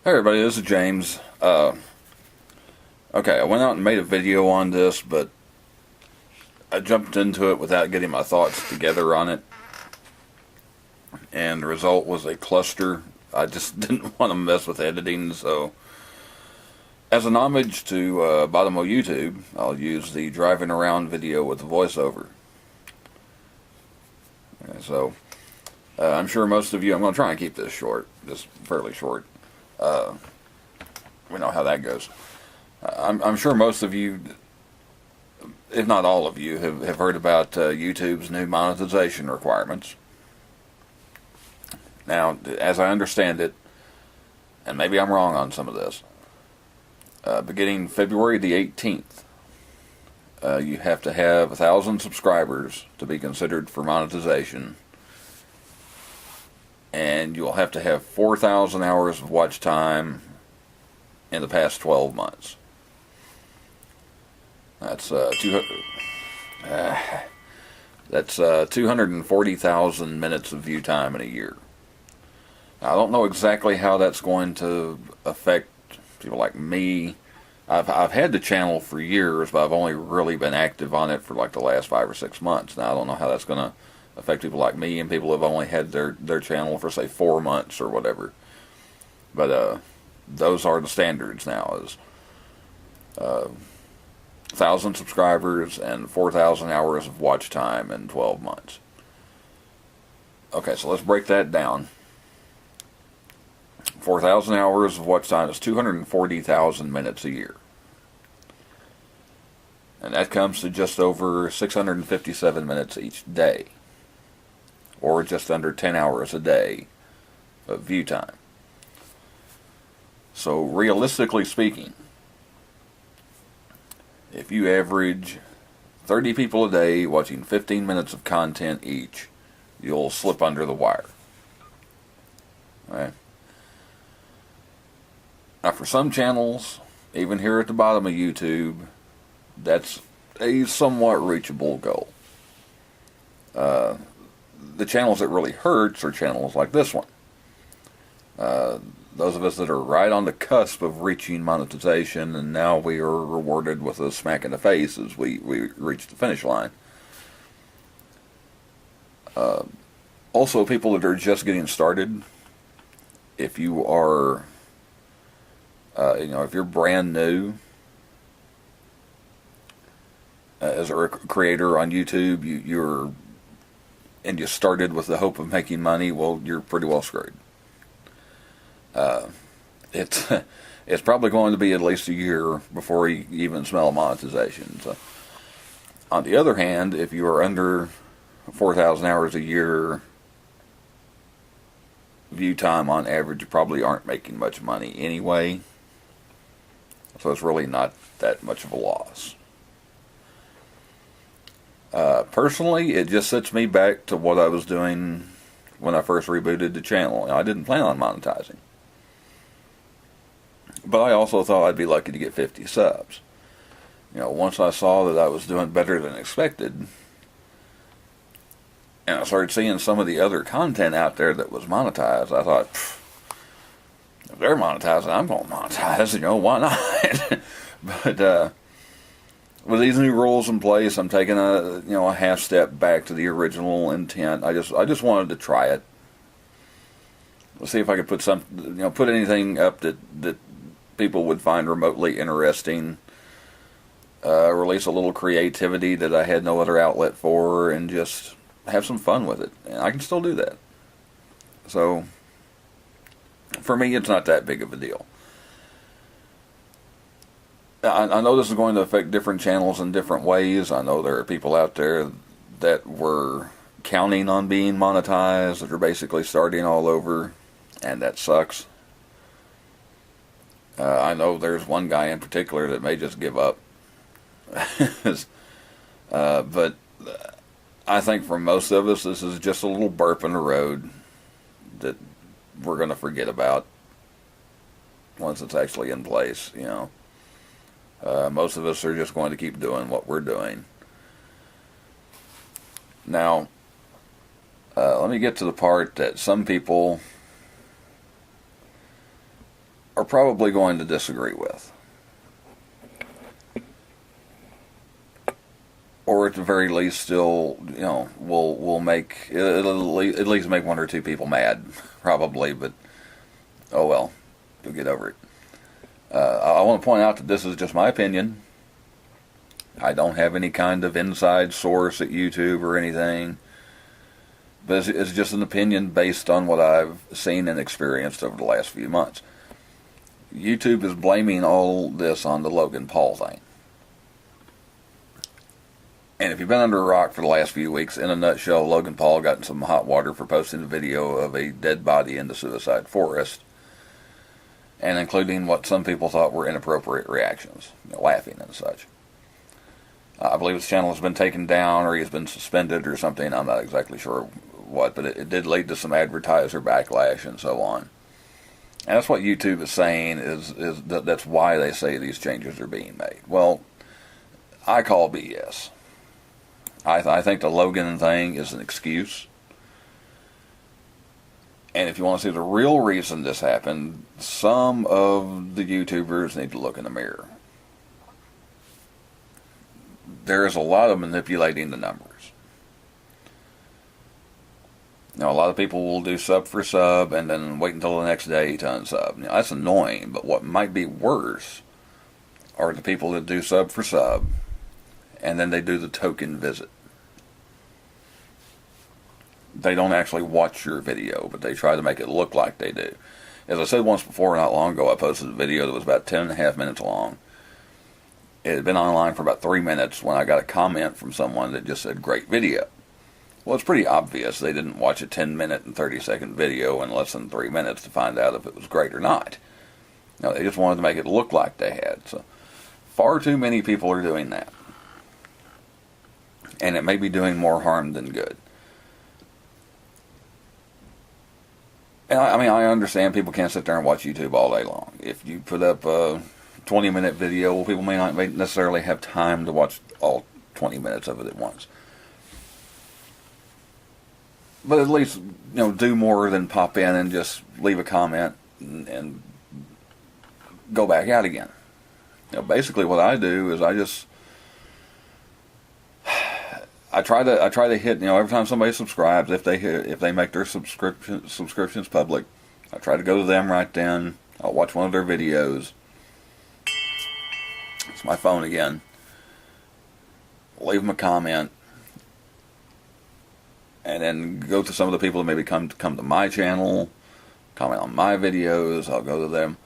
Hey everybody, this is James. Okay, I went out and made a video on this, but I jumped into it without getting my thoughts together on it, and the result was a cluster. I just didn't want to mess with editing, so as an homage to bottom of YouTube, I'll use the driving around video with the voiceover. So, I'm sure most of you, I'm going to try and keep this short, just fairly short. We know how that goes. I'm sure most of you, if not all of you, have heard about YouTube's new monetization requirements. Now, as I understand it, and maybe I'm wrong on some of this, beginning February the 18th, you have to have 1,000 subscribers to be considered for monetization, and you'll have to have 4,000 hours of watch time in the past 12 months. That's 240,000 minutes of view time in a year. Now, I don't know exactly how that's going to affect people like me. I've had the channel for years, but I've only really been active on it for like the last 5 or 6 months. Now, I don't know how that's going to affect people like me and people who have only had their channel for, say, 4 months or whatever. But those are the standards now, is 1,000 subscribers and 4,000 hours of watch time in 12 months. Okay, so let's break that down. 4,000 hours of watch time is 240,000 minutes a year. And that comes to just over 657 minutes each day, or just under 10 hours a day of view time. So realistically speaking, if you average 30 people a day watching 15 minutes of content each, you'll slip under the wire. All right. Now, for some channels, even here at the bottom of YouTube, that's a somewhat reachable goal. The channels that really hurts are channels like this one. Those of us that are right on the cusp of reaching monetization, and now we are rewarded with a smack in the face as we reach the finish line. Also, people that are just getting started, if you are if you're brand new as a creator on YouTube, you're you started with the hope of making money, well, you're pretty well screwed. It's probably going to be at least a year before you even smell monetization. So, on the other hand, if you are under 4,000 hours a year view time on average, you probably aren't making much money anyway. So it's really not that much of a loss. Personally, it just sets me back to what I was doing when I first rebooted the channel. I didn't plan on monetizing, but I also thought I'd be lucky to get 50 subs. Once I saw that I was doing better than expected, and I started seeing some of the other content out there that was monetized, I thought, if they're monetizing, I'm going to monetize, why not? But with these new rules in place, I'm taking a half step back to the original intent. I just wanted to try it. Let's see if I could put anything up that people would find remotely interesting. Release a little creativity that I had no other outlet for, and just have some fun with it. And I can still do that. So, for me, it's not that big of a deal. I know this is going to affect different channels in different ways. I know there are people out there that were counting on being monetized, that are basically starting all over, and that sucks. I know there's one guy in particular that may just give up. But I think for most of us, this is just a little burp in the road that we're going to forget about once it's actually in place, Most of us are just going to keep doing what we're doing. Now, let me get to the part that some people are probably going to disagree with. Or at the very least still, will make, it'll at least make one or two people mad, probably, but oh well, you'll get over it. I want to point out that this is just my opinion. I don't have any kind of inside source at YouTube or anything, but it's just an opinion based on what I've seen and experienced over the last few months. YouTube is blaming all this on the Logan Paul thing. And if you've been under a rock for the last few weeks, in a nutshell, Logan Paul got in some hot water for posting a video of a dead body in the suicide forest, and including what some people thought were inappropriate reactions, laughing and such. I believe his channel has been taken down, or he's been suspended or something. I'm not exactly sure what, but it did lead to some advertiser backlash and so on. And that's what YouTube is saying, is that's why they say these changes are being made. Well, I call BS. I think the Logan thing is an excuse. And if you want to see the real reason this happened, some of the YouTubers need to look in the mirror. There is a lot of manipulating the numbers. Now, a lot of people will do sub for sub and then wait until the next day to unsub. Now, that's annoying, but what might be worse are the people that do sub for sub and then they do the token visit. They don't actually watch your video, but they try to make it look like they do. As I said once before, not long ago, I posted a video that was about 10.5 minutes long. It had been online for about 3 minutes when I got a comment from someone that just said, "Great video." Well, it's pretty obvious they didn't watch a 10-minute and 30-second video in less than 3 minutes to find out if it was great or not. No, they just wanted to make it look like they had. So, far too many people are doing that. And it may be doing more harm than good. And I understand people can't sit there and watch YouTube all day long. If you put up a 20-minute video, well, people may not necessarily have time to watch all 20 minutes of it at once. But at least, do more than pop in and just leave a comment and go back out again. Basically what I do is I try to hit, every time somebody subscribes, if they make their subscriptions public, I try to go to them right then. I'll watch one of their videos. It's my phone again. Leave them a comment, and then go to some of the people that maybe come to my channel, comment on my videos. I'll go to them,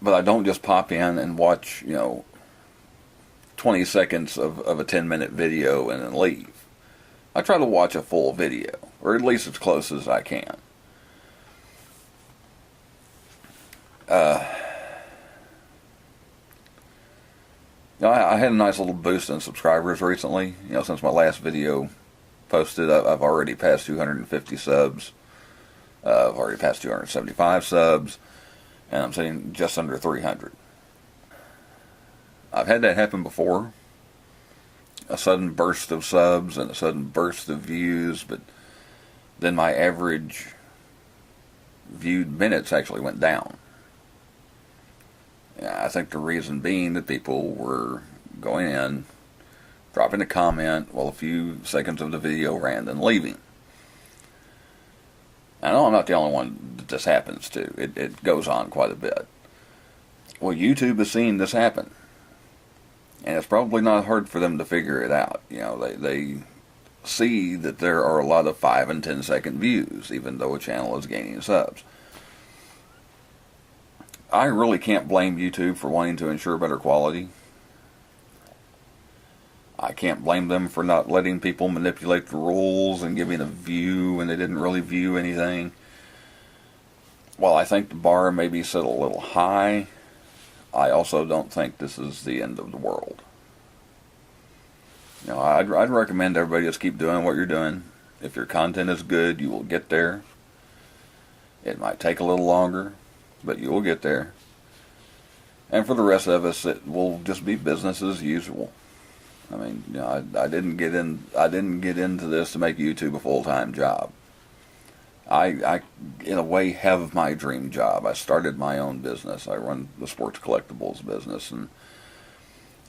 but I don't just pop in and watch 20 seconds of a 10-minute video and then leave. I try to watch a full video, or at least as close as I can. I had a nice little boost in subscribers recently. Since my last video posted, I've already passed 250 subs. I've already passed 275 subs, and I'm sitting just under 300. I've had that happen before. A sudden burst of subs and a sudden burst of views, but then my average viewed minutes actually went down. I think the reason being that people were going in, dropping a comment while a few seconds of the video ran, then leaving. I know I'm not the only one that this happens to. It goes on quite a bit. Well, YouTube has seen this happen. And it's probably not hard for them to figure it out. They see that there are a lot of 5 and 10 second views, even though a channel is gaining subs. I really can't blame YouTube for wanting to ensure better quality. I can't blame them for not letting people manipulate the rules and giving a view when they didn't really view anything. While I think the bar may be set a little high, I also don't think this is the end of the world. I'd recommend everybody just keep doing what you're doing. If your content is good, you will get there. It might take a little longer, but you will get there. And for the rest of us, it will just be business as usual. I didn't get into this to make YouTube a full-time job. I, in a way, have my dream job. I started my own business. I run the sports collectibles business, and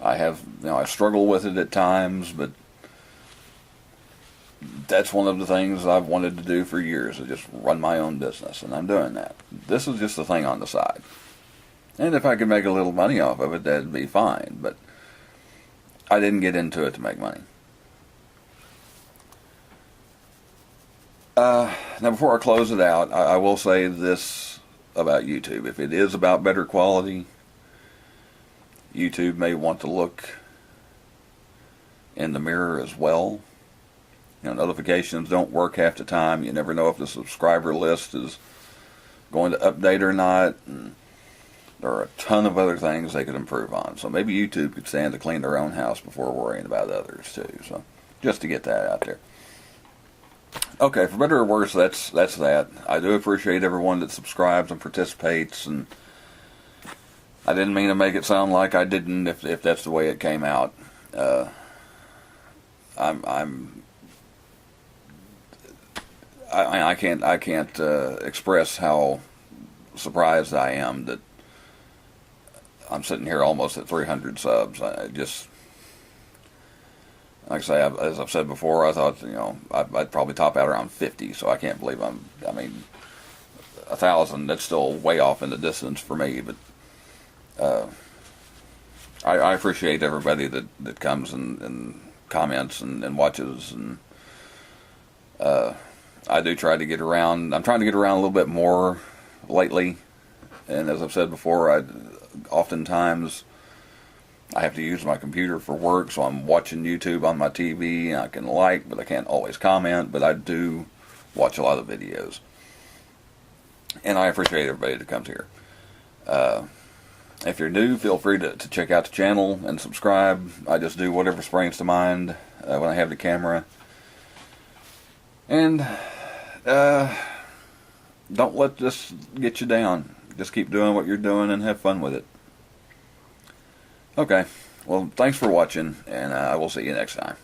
I struggle with it at times, but that's one of the things I've wanted to do for years, is just run my own business, and I'm doing that. This is just a thing on the side. And if I could make a little money off of it, that'd be fine, but I didn't get into it to make money. Now, before I close it out, I will say this about YouTube. If it is about better quality, YouTube may want to look in the mirror as well. Notifications don't work half the time. You never know if the subscriber list is going to update or not. And there are a ton of other things they could improve on. So maybe YouTube could stand to clean their own house before worrying about others too. So just to get that out there. Okay, for better or worse, that's that. I do appreciate everyone that subscribes and participates, and I didn't mean to make it sound like I didn't if that's the way it came out. I can't express how surprised I am that I'm sitting here almost at 300 subs. I just, like I say, as I've said before, I thought I'd probably top out around 50. So I can't believe I mean, 1,000. That's still way off in the distance for me. But I appreciate everybody that comes and comments and watches, and I do try to get around. I'm trying to get around a little bit more lately, and as I've said before, oftentimes I have to use my computer for work, so I'm watching YouTube on my TV, and I can but I can't always comment, but I do watch a lot of videos, and I appreciate everybody that comes here. If you're new, feel free to check out the channel and subscribe. I just do whatever springs to mind when I have the camera. And don't let this get you down. Just keep doing what you're doing and have fun with it. Okay, well, thanks for watching, and I will see you next time.